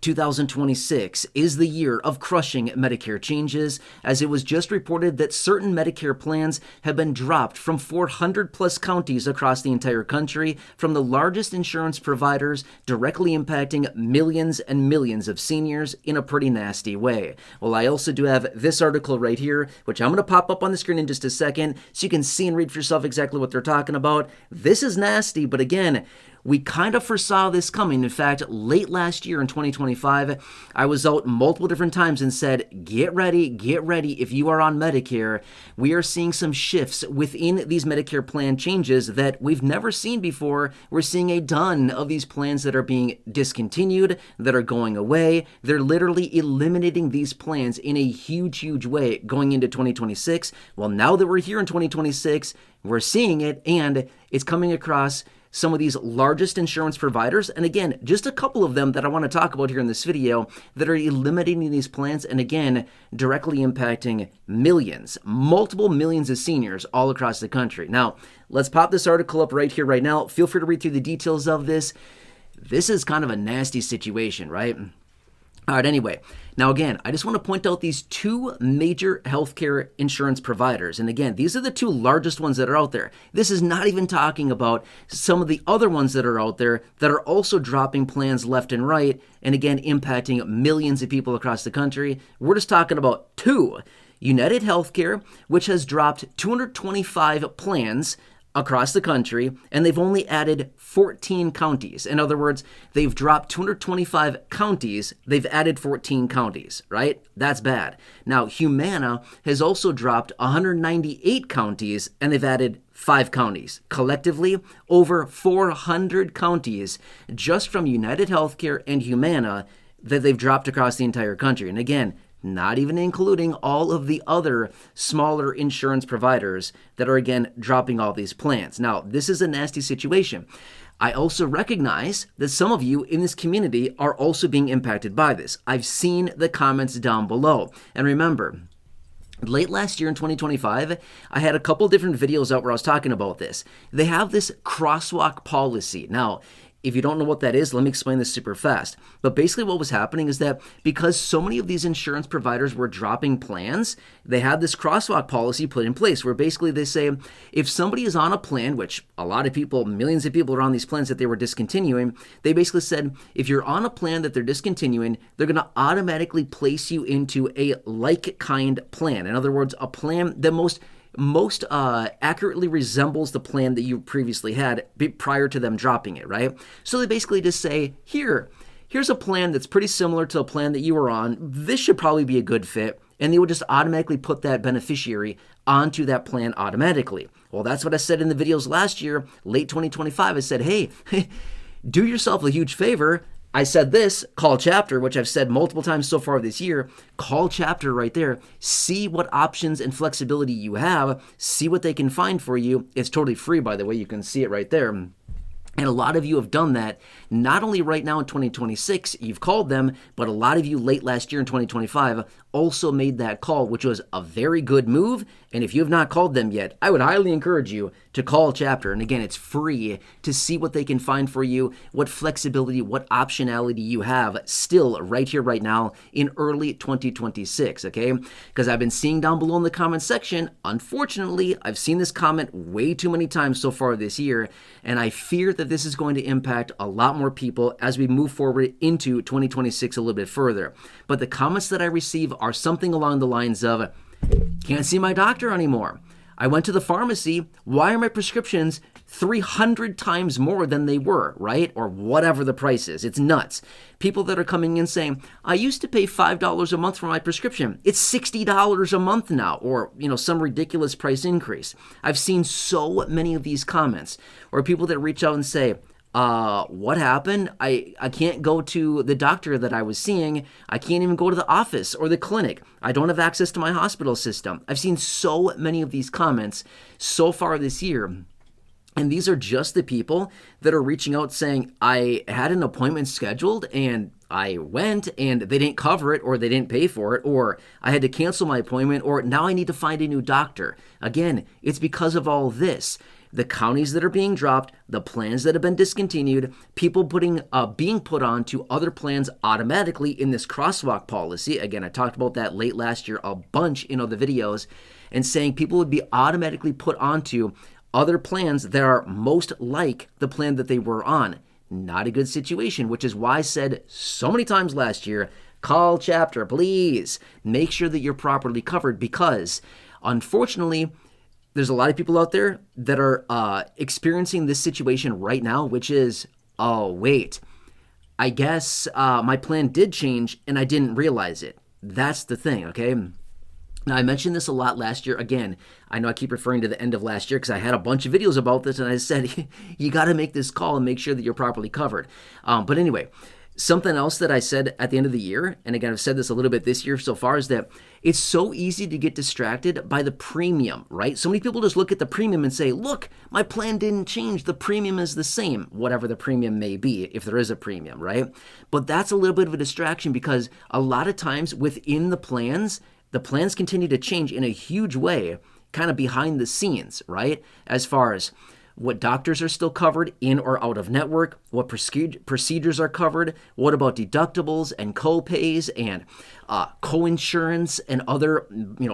2026 is the year of crushing Medicare changes, as it was just reported that certain Medicare plans have been dropped from 400 plus counties across the entire country from the largest insurance providers, directly impacting millions and millions of seniors in a pretty nasty way. Well, I also do have this article right here, which I'm going to pop up on the screen in just a second so you can see and read for yourself exactly what they're talking about. This is nasty, but again, we kind of foresaw this coming. In fact, late last year in 2025, I was out multiple different times and said, get ready. If you are on Medicare, we are seeing some shifts within these Medicare plan changes that we've never seen before. We're seeing a ton of these plans that are being discontinued, that are going away. They're literally eliminating these plans in a huge way going into 2026. Well, now that we're here in 2026, we're seeing it, and it's coming across some of these largest insurance providers, and again, just a couple of them that I want to talk about here in this video that are eliminating these plans, and again, directly impacting millions, multiple millions of seniors all across the country. Now, let's pop this article up right here, right now. Feel free to read through the details of this. This is kind of a nasty situation, right? All right, anyway, now again, I just want to point out these two major healthcare insurance providers. And again, these are the two largest ones that are out there. This is not even talking about some of the other ones that are out there that are also dropping plans left and right, and again, impacting millions of people across the country. We're just talking about two. United Healthcare, which has dropped 225 plans across the country, and they've only added 14 counties. In other words, they've dropped 225 counties, they've added 14 counties, right? That's bad. Now, Humana has also dropped 198 counties, and they've added 5 counties. Collectively, over 400 counties just from United Healthcare and Humana that they've dropped across the entire country. And again, not even including all of the other smaller insurance providers that are, again, dropping all these plans. Now, this is a nasty situation. I also recognize that some of you in this community are also being impacted by this. I've seen the comments down below. And remember, late last year in 2025, I had a couple different videos out where I was talking about this. They have this crosswalk policy. Now, if you don't know what that is, let me explain this super fast. But basically what was happening is that because so many of these insurance providers were dropping plans, they had this crosswalk policy put in place where basically they say, if somebody is on a plan, which a lot of people, millions of people are on these plans that they were discontinuing, they basically said, if you're on a plan that they're discontinuing, they're going to automatically place you into a like kind plan. In other words, a plan that most accurately resembles the plan that you previously had prior to them dropping it, right? So they basically just say, here's a plan that's pretty similar to a plan that you were on. This should probably be a good fit. And they would just automatically put that beneficiary onto that plan automatically. Well, that's what I said in the videos last year, late 2025. I said, hey, do yourself a huge favor. I said this, call chapter, which I've said multiple times so far this year. Call chapter right there. See what options and flexibility you have. See what they can find for you. It's totally free, by the way. You can see it right there. And a lot of you have done that, not only right now in 2026, you've called them, but a lot of you late last year in 2025 also made that call, which was a very good move. And if you have not called them yet, I would highly encourage you to call chapter. And again, it's free to see what they can find for you, what flexibility, what optionality you have still right here, right now in early 2026, okay? Because I've been seeing down below in the comment section, unfortunately, I've seen this comment way too many times so far this year, and I fear that this is going to impact a lot more people as we move forward into 2026 a little bit further. But the comments that I receive are something along the lines of, can't see my doctor anymore. I went to the pharmacy. Why are my prescriptions 300 times more than they were, right? Or whatever the price is. It's nuts. People that are coming in saying, I used to pay $5 a month for my prescription. It's $60 a month now, or, some ridiculous price increase. I've seen so many of these comments, or people that reach out and say, what happened? I can't go to the doctor that I was seeing. I can't even go to the office or the clinic. I don't have access to my hospital system. I've seen so many of these comments so far this year. And these are just the people that are reaching out saying, I had an appointment scheduled and I went and they didn't cover it, or they didn't pay for it, or I had to cancel my appointment, or now I need to find a new doctor. Again, it's because of all this. the counties that are being dropped, the plans that have been discontinued, people being put on to other plans automatically in this crosswalk policy. Again, I talked about that late last year a bunch in other videos, and saying people would be automatically put onto other plans that are most like the plan that they were on. Not a good situation, which is why I said so many times last year, call Chapter, please. Make sure that you're properly covered, because unfortunately, there's a lot of people out there that are experiencing this situation right now, which is, oh, wait, I guess my plan did change and I didn't realize it. That's the thing, okay? Now, I mentioned this a lot last year. Again, I know I keep referring to the end of last year because I had a bunch of videos about this, and I said, you got to make this call and make sure that you're properly covered. But anyway, something else that I said at the end of the year, and again, I've said this a little bit this year so far, is that it's so easy to get distracted by the premium, right? So many people just look at the premium and say, look, my plan didn't change. The premium is the same, whatever the premium may be, if there is a premium, right? But that's a little bit of a distraction, because a lot of times within the plans continue to change in a huge way, kind of behind the scenes, right? As far as what doctors are still covered in or out of network, what procedures are covered, what about deductibles and co-pays and co-insurance and other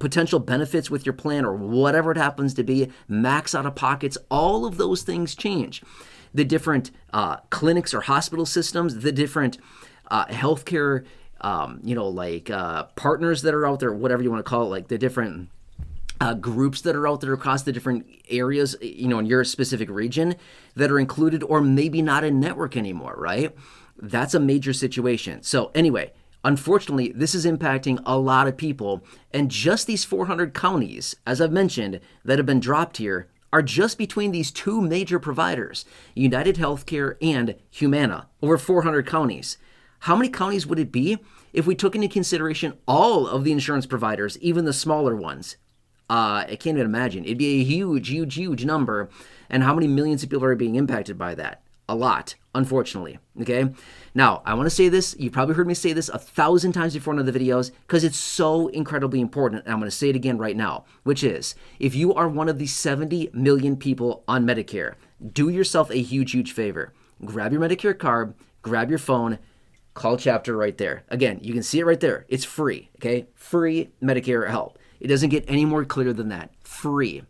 potential benefits with your plan, or whatever it happens to be, max out-of-pockets, all of those things change. The different clinics or hospital systems, the different healthcare partners that are out there, whatever you want to call it, like the different groups that are out there across the different areas, in your specific region that are included or maybe not in network anymore, right? That's a major situation. So anyway, unfortunately, this is impacting a lot of people. And just these 400 counties, as I've mentioned, that have been dropped here are just between these two major providers, United Healthcare and Humana, over 400 counties. How many counties would it be if we took into consideration all of the insurance providers, even the smaller ones? I can't even imagine. It'd be a huge, huge, huge number. And how many millions of people are being impacted by that? A lot, unfortunately. Okay. Now, I want to say this. You probably heard me say this 1,000 times before in other videos, because it's so incredibly important. And I'm going to say it again right now, which is, if you are one of the 70 million people on Medicare, do yourself a huge, huge favor. Grab your Medicare card, grab your phone, call Chapter right there. Again, you can see it right there. It's free. Okay. Free Medicare help. It doesn't get any more clear than that. Free.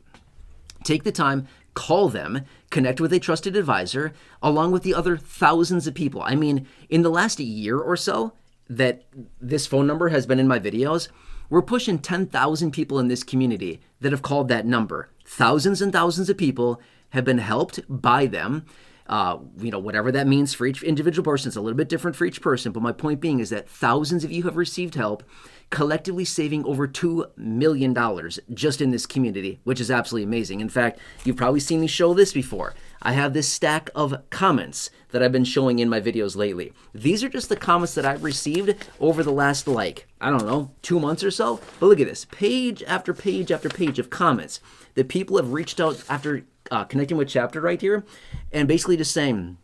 Take the time, call them, connect with a trusted advisor, along with the other thousands of people. I mean, in the last year or so that this phone number has been in my videos, we're pushing 10,000 people in this community that have called that number. Thousands and thousands of people have been helped by them. Whatever that means for each individual person, it's a little bit different for each person. But my point being is that thousands of you have received help, collectively saving over $2 million just in this community, which is absolutely amazing. In fact, you've probably seen me show this before. I have this stack of comments that I've been showing in my videos lately. These are just the comments that I've received over the last, 2 months or so. But look at this, page after page after page of comments that people have reached out after connecting with Chapter right here, and basically just saying,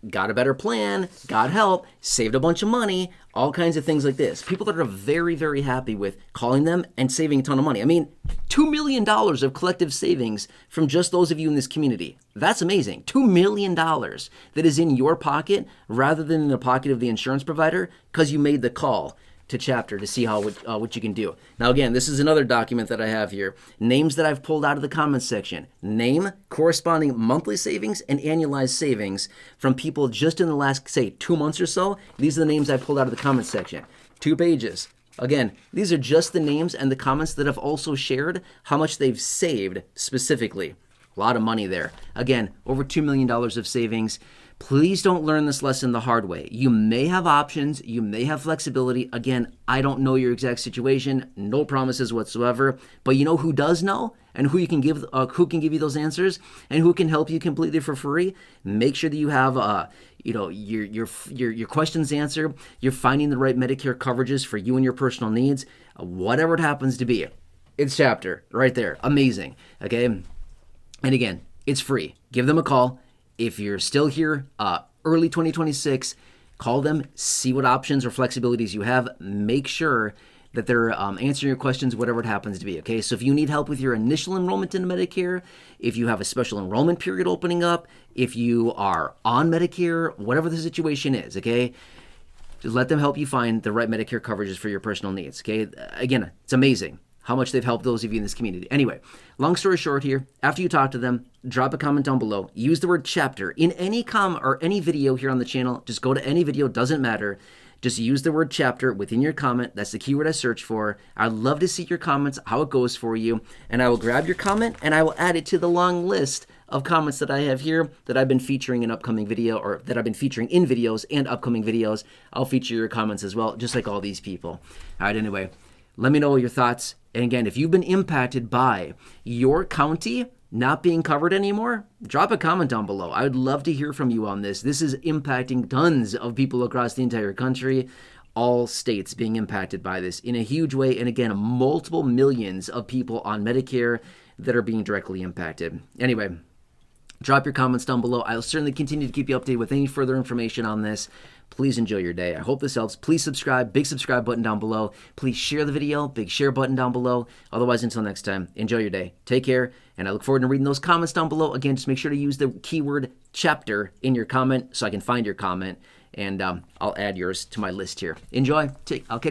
got a better plan, got help, saved a bunch of money, all kinds of things like this. People that are very, very happy with calling them and saving a ton of money. I mean, $2 million of collective savings from just those of you in this community. That's amazing. $2 million that is in your pocket rather than in the pocket of the insurance provider because you made the call to Chapter to see what you can do. Now, again, this is another document that I have here. Names that I've pulled out of the comments section. Name, corresponding monthly savings, and annualized savings from people just in the last, 2 months or so. These are the names I pulled out of the comments section. 2 pages. Again, these are just the names and the comments that have also shared how much they've saved specifically. A lot of money there. Again, over $2 million of savings. Please don't learn this lesson the hard way. You may have options. You may have flexibility. Again, I don't know your exact situation. No promises whatsoever. But you know who does know and who can give you those answers and who can help you completely for free. Make sure that you have your questions answered. You're finding the right Medicare coverages for you and your personal needs. Whatever it happens to be, it's Chapter right there. Amazing. Okay. And again, it's free. Give them a call. If you're still here, early 2026, call them, see what options or flexibilities you have. Make sure that they're answering your questions, whatever it happens to be, okay? So if you need help with your initial enrollment into Medicare, if you have a special enrollment period opening up, if you are on Medicare, whatever the situation is, okay? Just let them help you find the right Medicare coverages for your personal needs, okay? Again, it's amazing how much they've helped those of you in this community. Anyway, long story short here, after you talk to them, drop a comment down below. Use the word chapter in any or any video here on the channel. Just go to any video, doesn't matter. Just use the word chapter within your comment. That's the keyword I search for. I'd love to see your comments, how it goes for you, and I will grab your comment and I will add it to the long list of comments that I have here that I've been featuring in upcoming video, or that I've been featuring in videos and upcoming videos. I'll feature your comments as well, just like all these people. All right, anyway, let me know your thoughts. And again, if you've been impacted by your county not being covered anymore, drop a comment down below. I would love to hear from you on this. This is impacting tons of people across the entire country, all states being impacted by this in a huge way. And again, multiple millions of people on Medicare that are being directly impacted. Anyway, drop your comments down below. I'll certainly continue to keep you updated with any further information on this. Please enjoy your day. I hope this helps. Please subscribe. Big subscribe button down below. Please share the video. Big share button down below. Otherwise, until next time, enjoy your day. Take care. And I look forward to reading those comments down below. Again, just make sure to use the keyword chapter in your comment so I can find your comment. And I'll add yours to my list here. Enjoy. I'll catch